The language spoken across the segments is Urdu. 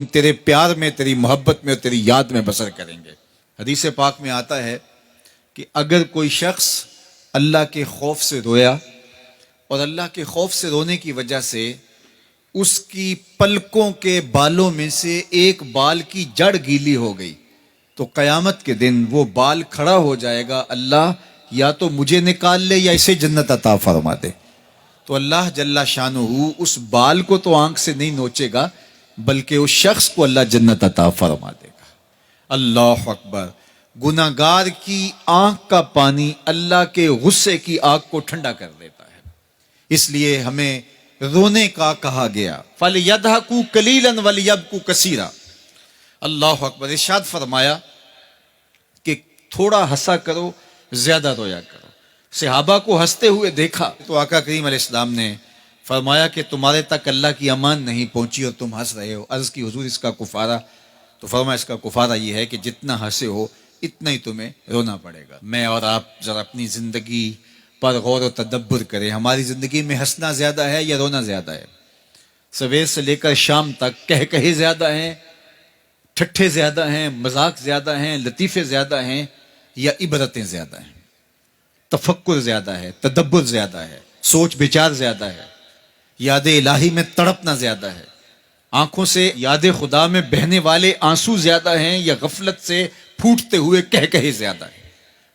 تیرے پیار میں، تیری محبت میں اور تیری یاد میں بسر کریں گے۔ حدیث پاک میں آتا ہے کہ اگر کوئی شخص اللہ کے خوف سے رویا اور اللہ کے خوف سے رونے کی وجہ سے اس کی پلکوں کے بالوں میں سے ایک بال کی جڑ گیلی ہو گئی تو قیامت کے دن وہ بال کھڑا ہو جائے گا، اللہ یا تو مجھے نکال لے یا اسے جنت عطا فرما دے۔ تو اللہ جل شانہ اس بال کو تو آنکھ سے نہیں نوچے گا بلکہ اس شخص کو اللہ جنت عطا فرما دے گا۔ اللہ اکبر۔ گناہ گار کی آنکھ کا پانی اللہ کے غصے کی آگ کو ٹھنڈا کر دیتا ہے، اس لیے ہمیں رونے کا کہا گیا۔ فَلْيَضْحَكُوا قَلِيلًا وَلْيَبْكُوا كَثِيرًا۔ اللہ اکبر۔ ارشاد فرمایا کہ تھوڑا ہنسا کرو، زیادہ رویا کرو۔ صحابہ کو ہنستے ہوئے دیکھا تو آقا کریم علیہ السلام نے فرمایا کہ تمہارے تک اللہ کی امان نہیں پہنچی اور تم ہنس رہے ہو۔ عرض کی حضور اس کا کفارہ؟ تو فرمایا اس کا کفارہ یہ ہے کہ جتنا ہنسے ہو اتنا ہی تمہیں رونا پڑے گا۔ میں اور آپ ذرا اپنی زندگی پر غور و تدبر کریں، ہماری زندگی میں ہنسنا زیادہ ہے یا رونا زیادہ ہے؟ سویر سے لے کر شام تک کہے زیادہ ہیں، ٹھٹھے زیادہ ہیں، مذاق زیادہ ہیں، لطیفے زیادہ ہیں یا عبرتیں زیادہ ہیں؟ تفکر زیادہ ہے، تدبر زیادہ ہے، سوچ بچار زیادہ ہے، یاد الہی میں تڑپنا زیادہ ہے، آنکھوں سے یاد خدا میں بہنے والے آنسو زیادہ ہیں یا غفلت سے پھوٹتے ہوئے کہے زیادہ ہیں؟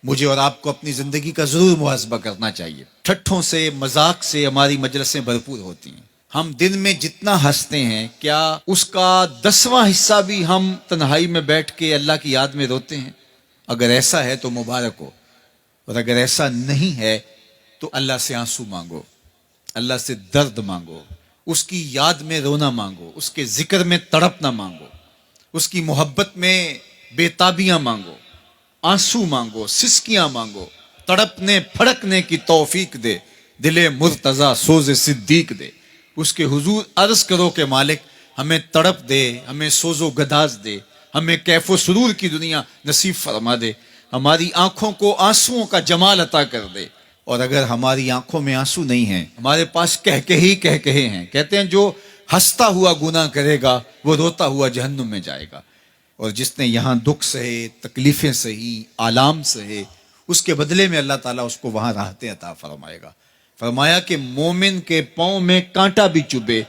مجھے اور آپ کو اپنی زندگی کا ضرور محاسبہ کرنا چاہیے۔ ٹھٹھوں سے، مذاق سے ہماری مجلسیں بھرپور ہوتی ہیں۔ ہم دن میں جتنا ہنستے ہیں کیا اس کا 10واں حصہ بھی ہم تنہائی میں بیٹھ کے اللہ کی یاد میں روتے ہیں؟ اگر ایسا ہے تو مبارک ہو، اور اگر ایسا نہیں ہے تو اللہ سے آنسو مانگو، اللہ سے درد مانگو، اس کی یاد میں رونا مانگو، اس کے ذکر میں تڑپنا مانگو، اس کی محبت میں بے تابیاں مانگو، آنسو مانگو، سسکیاں مانگو، تڑپنے پھڑکنے کی توفیق دے، دل مرتضی سوز صدیق دے۔ اس کے حضور عرض کرو کہ مالک ہمیں تڑپ دے، ہمیں سوز و گداز دے، ہمیں کیف و سرور کی دنیا نصیب فرما دے، ہماری آنکھوں کو آنسوؤں کا جمال عطا کر دے۔ اور اگر ہماری آنکھوں میں آنسو نہیں ہیں، ہمارے پاس کہے ہیں، کہتے ہیں جو ہنستا ہوا گناہ کرے گا وہ روتا ہوا جہنم میں جائے گا، اور جس نے یہاں دکھ سہے، تکلیفیں سہی، آلام سہے، اس کے بدلے میں اللہ تعالیٰ اس کو وہاں راحتیں عطا فرمائے گا۔ فرمایا کہ مومن کے پاؤں میں کانٹا بھی چبھے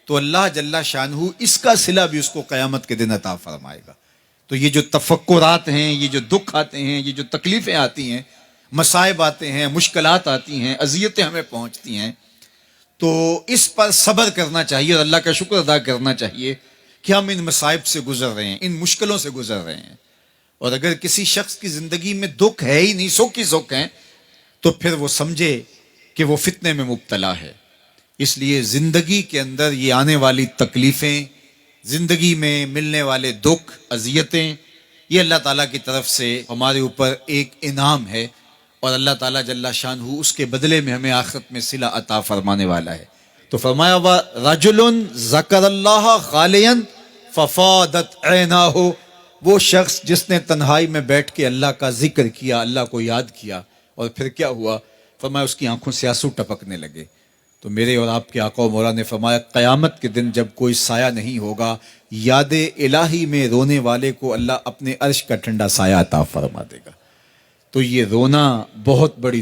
تو اللہ جل شانہ اس کا صلہ بھی اس کو قیامت کے دن عطا فرمائے گا۔ تو یہ جو تفکرات ہیں، یہ جو دکھ آتے ہیں، یہ جو تکلیفیں آتی ہیں، مصائب آتے ہیں، مشکلات آتی ہیں، اذیتیں ہمیں پہنچتی ہیں، تو اس پر صبر کرنا چاہیے اور اللہ کا شکر ادا کرنا چاہیے کہ ہم ان مصائب سے گزر رہے ہیں، ان مشکلوں سے گزر رہے ہیں۔ اور اگر کسی شخص کی زندگی میں دکھ ہے ہی نہیں، سکھ ہی سکھ ہیں، تو پھر وہ سمجھے کہ وہ فتنے میں مبتلا ہے۔ اس لیے زندگی کے اندر یہ آنے والی تکلیفیں، زندگی میں ملنے والے دکھ، اذیتیں، یہ اللہ تعالیٰ کی طرف سے ہمارے اوپر ایک انعام ہے، اور اللہ تعالیٰ جل شانہ اس کے بدلے میں ہمیں آخرت میں صلہ عطا فرمانے والا ہے۔ تو فرمایا رجل ذکر اللہ خالیا ففاضت عیناہ، وہ شخص جس نے تنہائی میں بیٹھ کے اللہ کا ذکر کیا، اللہ کو یاد کیا، اور پھر کیا ہوا؟ فرمایا اس کی آنکھوں سے آنسو ٹپکنے لگے۔ تو میرے اور آپ کے آقا و مولا نے فرمایا قیامت کے دن جب کوئی سایہ نہیں ہوگا، یاد الہی میں رونے والے کو اللہ اپنے عرش کا ٹھنڈا سایہ عطا فرما دے گا۔ تو یہ رونا بہت بڑی